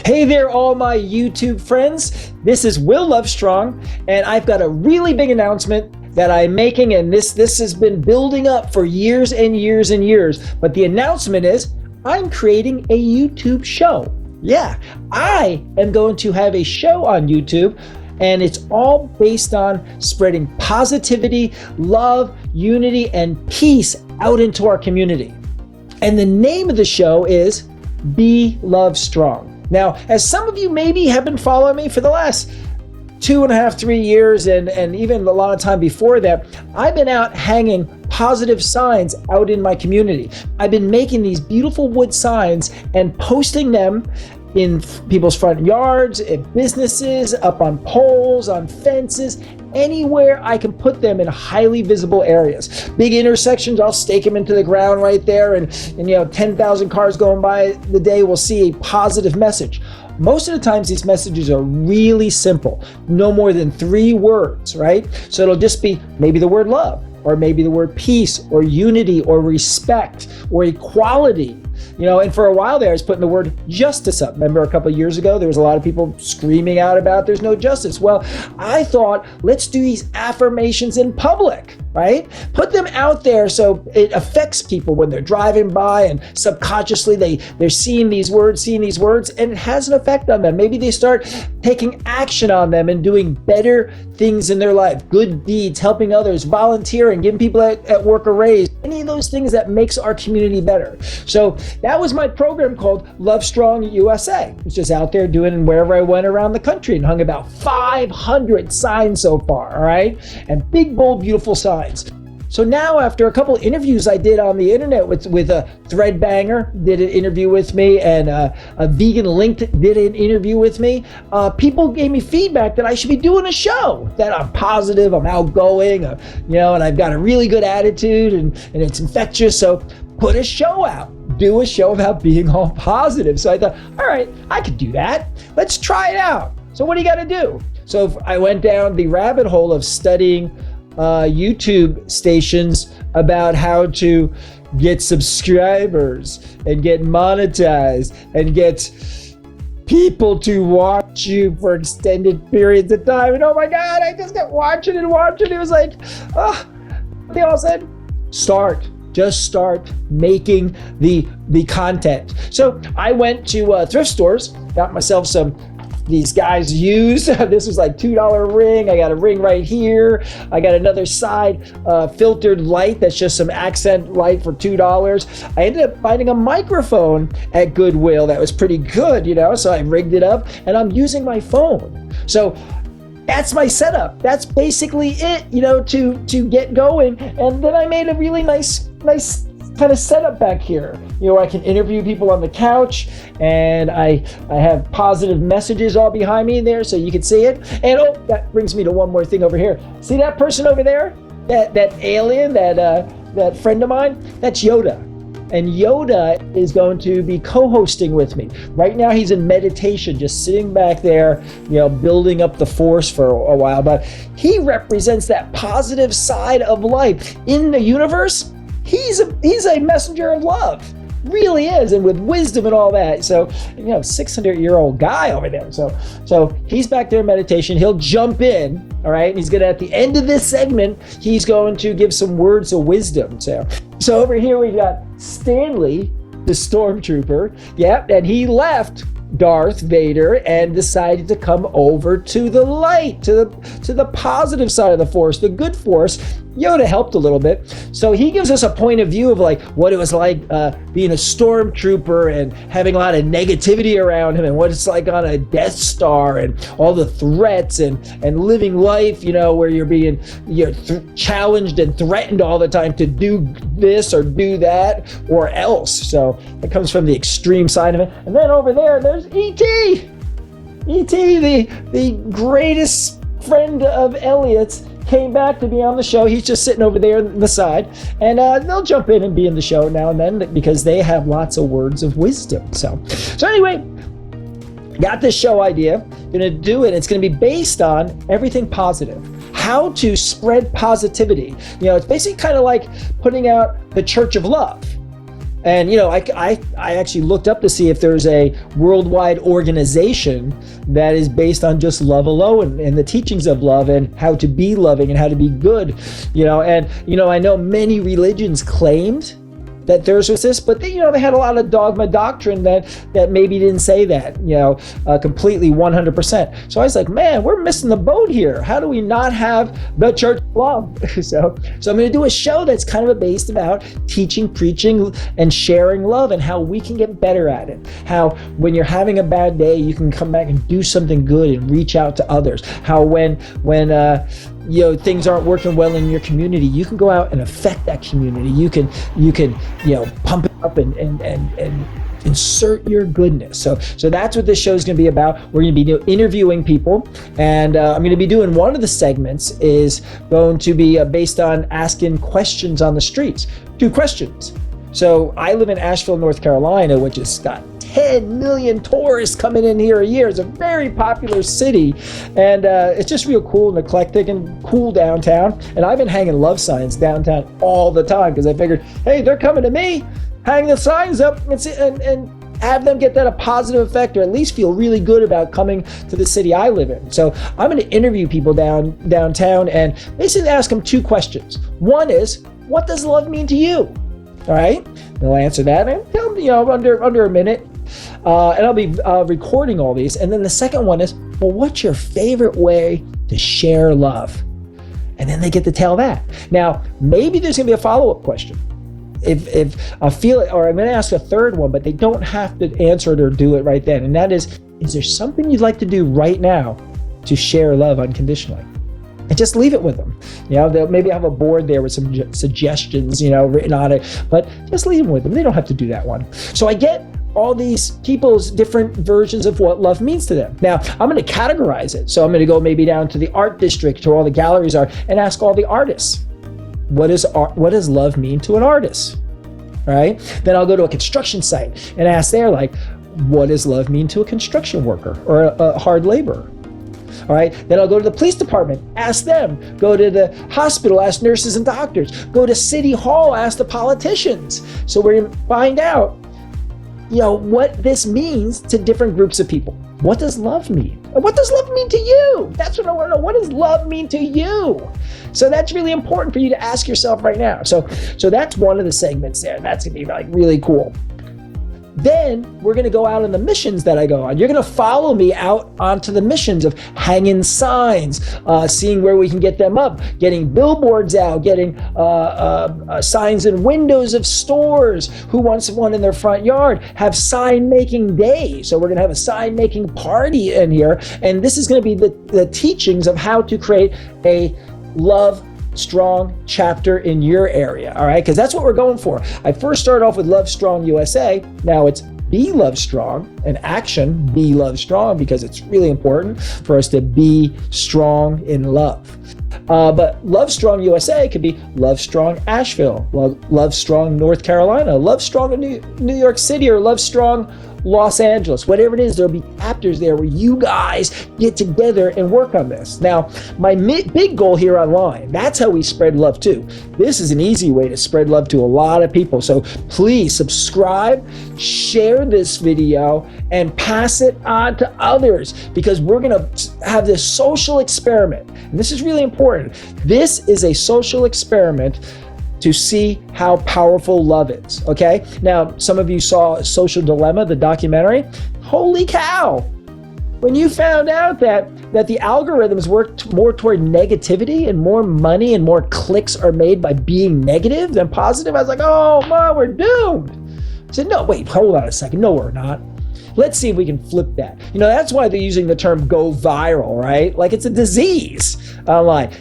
Hey there, all my YouTube friends. This is Will Lovestrong, and I've got a really big announcement that I'm making, and this has been building up for years and years and years. But the announcement is I'm creating a YouTube show. Yeah, I am going to have a show on YouTube, and it's all based on spreading positivity, love, unity, and peace out into our community. And the name of the show is Be Love Strong. Now, as some of you maybe have been following me for the last 2.5, 3 years, and even a lot of time before that, I've been out hanging positive signs out in my community. I've been making these beautiful wood signs and posting them in people's front yards, at businesses, up on poles, on fences, anywhere I can put them in highly visible areas. Big intersections, I'll stake them into the ground right there, and 10,000 cars going by the day will see a positive message. Most of the times these messages are really simple, no more than 3 words, right? So it'll just be maybe the word love, or maybe the word peace, or unity, or respect, or equality. And for a while there, I was putting the word justice up. Remember a couple of years ago, there was a lot of people screaming out about there's no justice. Well, I thought, let's do these affirmations in public, right? Put them out there so it affects people when they're driving by, and subconsciously they're seeing these words, and it has an effect on them. Maybe they start taking action on them and doing better things in their life, good deeds, helping others, volunteering, giving people at work a raise, any of those things that makes our community better. So that was my program called Love Strong USA. It's just out there doing wherever I went around the country, and hung about 500 signs so far, all right? And big, bold, beautiful signs. So now, after a couple of interviews I did on the internet with a Threadbanger did an interview with me, and a Vegan Linked did an interview with me, people gave me feedback that I should be doing a show, that I'm positive, I'm outgoing, and I've got a really good attitude, and it's infectious. So put a show out. Do a show about being all positive. So I thought, all right, I could do that. Let's try it out. So what do you got to do? So I went down the rabbit hole of studying YouTube stations about how to get subscribers and get monetized and get people to watch you for extended periods of time. And oh my God, I just kept watching and watching. It was like, they all said, just start making the content. So I went to thrift stores, got myself these guys used. This was like $2 ring. I got a ring right here. I got another side filtered light that's just some accent light for $2. I ended up finding a microphone at Goodwill that was pretty good, so I rigged it up, and I'm using my phone. So that's my setup. That's basically it, to get going. And then I made a really nice kind of setup back here. I can interview people on the couch, and I have positive messages all behind me there so you can see it. And that brings me to one more thing over here. See that person over there? That alien, that friend of mine? That's Yoda. And Yoda is going to be co-hosting with me. Right now he's in meditation, just sitting back there, building up the force for a while. But he represents that positive side of life in the universe. He's a messenger of love, really is, and with wisdom and all that. So 600-year-old guy over there. So he's back there in meditation. He'll jump in, all right. And he's gonna, at the end of this segment, he's going to give some words of wisdom. So over here we got Stanley, the stormtrooper. Yep, and he left Darth Vader and decided to come over to the light, to the positive side of the force, the good force. Yoda helped a little bit. So he gives us a point of view of like what it was like being a stormtrooper and having a lot of negativity around him, and what it's like on a Death Star, and all the threats, and living life, where you're challenged and threatened all the time to do this or do that or else. So it comes from the extreme side of it. And then over there's E.T. E.T., the greatest friend of Elliot's, came back to be on the show. He's just sitting over there on the side, and they'll jump in and be in the show now and then because they have lots of words of wisdom. So anyway, got this show idea, gonna do it. It's gonna be based on everything positive. How to spread positivity. It's basically kind of like putting out the Church of Love. And I actually looked up to see if there's a worldwide organization that is based on just love alone and the teachings of love and how to be loving and how to be good. I know many religions claimed that theirs was this, but they had a lot of dogma doctrine that maybe didn't say that, completely 100%. So I was like, man, we're missing the boat here. How do we not have the church of love? So I'm going to do a show that's kind of based about teaching, preaching, and sharing love and how we can get better at it. How when you're having a bad day, you can come back and do something good and reach out to others. How when things aren't working well in your community, you can go out and affect that community. You can pump it up and insert your goodness. So that's what this show is going to be about. We're going to be interviewing people, and I'm going to be doing one of the segments is going to be based on asking questions on the streets. 2 questions. So I live in Asheville, North Carolina, which has got 10 million tourists coming in here a year. It's a very popular city, and it's just real cool and eclectic and cool downtown. And I've been hanging love signs downtown all the time because I figured, hey, they're coming to me. Hang the signs up and have them get that a positive effect, or at least feel really good about coming to the city I live in. So I'm going to interview people downtown and basically ask them 2 questions. One is, what does love mean to you? All right, they'll answer that and tell them, under a minute. And I'll be recording all these. And then the second one is, well, what's your favorite way to share love? And then they get to tell that. Now, maybe there's going to be a follow-up question. If I feel it, or I'm going to ask a third one, but they don't have to answer it or do it right then. And that is there something you'd like to do right now to share love unconditionally? And just leave it with them. They'll maybe have a board there with some suggestions, written on it, but just leave them with them. They don't have to do that one. So I get all these people's different versions of what love means to them. Now, I'm going to categorize it. So I'm going to go maybe down to the art district where all the galleries are and ask all the artists, what does love mean to an artist? All right. Then I'll go to a construction site and ask there, like, what does love mean to a construction worker or a hard laborer? All right. Then I'll go to the police department, ask them. Go to the hospital, ask nurses and doctors. Go to City Hall, ask the politicians. So we're going to find out, what this means to different groups of people. What does love mean? And what does love mean to you? That's what I want to know. What does love mean to you? So that's really important for you to ask yourself right now. So that's one of the segments there. That's going to be really cool. Then we're going to go out on the missions that I go on. You're going to follow me out onto the missions of hanging signs, seeing where we can get them up, getting billboards out, getting signs in windows of stores. Who wants one in their front yard? Have sign making day. So we're going to have a sign making party in here. And this is going to be the teachings of how to create a love strong chapter in your area, all right? Because that's what we're going for. I first started off with Love Strong USA. Now it's Be Love Strong, and action, Be Love Strong, because it's really important for us to be strong in love. But Love Strong USA could be Love Strong Asheville, Love Strong North Carolina, Love Strong New York City, or Love Strong Los Angeles. Whatever it is, there'll be chapters there where you guys get together and work on this. Now, my big goal here online, that's how we spread love too. This is an easy way to spread love to a lot of people. So please subscribe, share this video, and pass it on to others, because we're going to have this social experiment. And this is really important. This is a social experiment to see how powerful love is, okay? Now, some of you saw Social Dilemma, the documentary. Holy cow! When you found out that the algorithms work more toward negativity and more money and more clicks are made by being negative than positive, I was like, oh, man, we're doomed. I said, no, wait, hold on a second. No, we're not. Let's see if we can flip that. That's why they're using the term go viral, right? Like it's a disease online.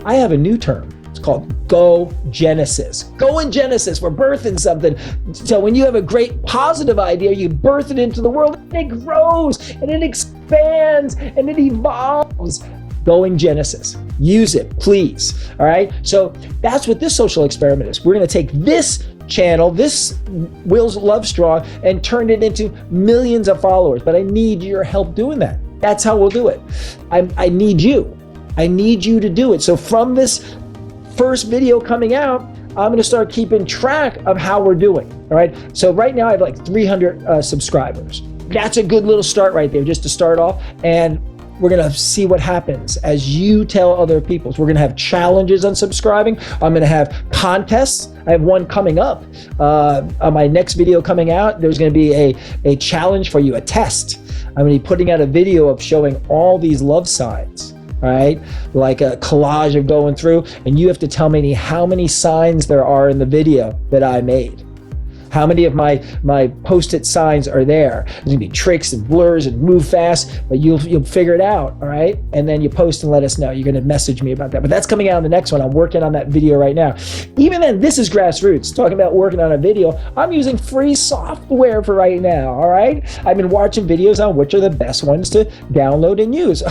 I have a new term. It's called Go Genesis. Go in Genesis. We're birthing something. So when you have a great positive idea, you birth it into the world, and it grows and it expands and it evolves. Go in Genesis. Use it, please. All right. So that's what this social experiment is. We're going to take this channel, this Will's Love Strong, and turn it into millions of followers. But I need your help doing that. That's how we'll do it. I need you. I need you to do it. So from this first video coming out, I'm going to start keeping track of how we're doing. All right. So right now I have like 300 subscribers. That's a good little start right there, just to start off. And we're going to see what happens as you tell other people. So we're going to have challenges on subscribing. I'm going to have contests. I have one coming up on my next video coming out. There's going to be a challenge for you, a test. I'm going to be putting out a video of showing all these love signs, right? Like a collage of going through, and you have to tell me how many signs there are in the video that I made. How many of my post-it signs are there? There's gonna be tricks and blurs and move fast, but you'll figure it out, all right? And then you post and let us know. You're gonna message me about that. But that's coming out in the next one. I'm working on that video right now. Even then, this is grassroots. Talking about working on a video, I'm using free software for right now, all right? I've been watching videos on which are the best ones to download and use.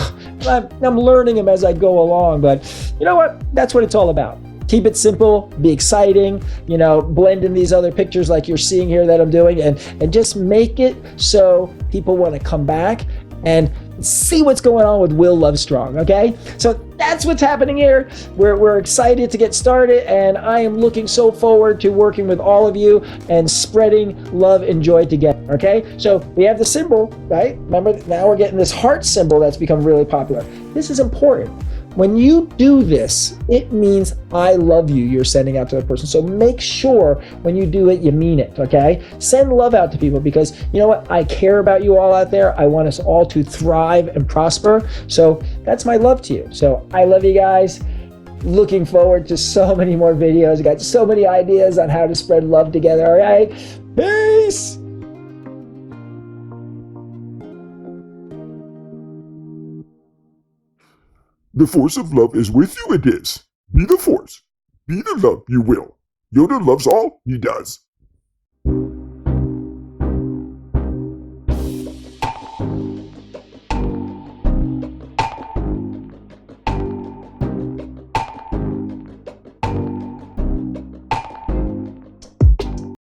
I'm learning them as I go along, but you know what? That's what it's all about. Keep it simple, be exciting, blend in these other pictures like you're seeing here that I'm doing, and just make it so people want to come back and see what's going on with Will Lovestrong, okay? So that's what's happening here. We're excited to get started, and I am looking so forward to working with all of you and spreading love and joy together, okay? So we have the symbol, right? Remember, now we're getting this heart symbol that's become really popular. This is important. When you do this, it means I love you you're sending out to the person. So make sure when you do it, you mean it, okay? Send love out to people because you know what? I care about you all out there. I want us all to thrive and prosper. So that's my love to you. So I love you guys. Looking forward to so many more videos. I got so many ideas on how to spread love together, all right? Peace! The force of love is with you, it is. Be the force. Be the love, you will. Yoda loves all, he does.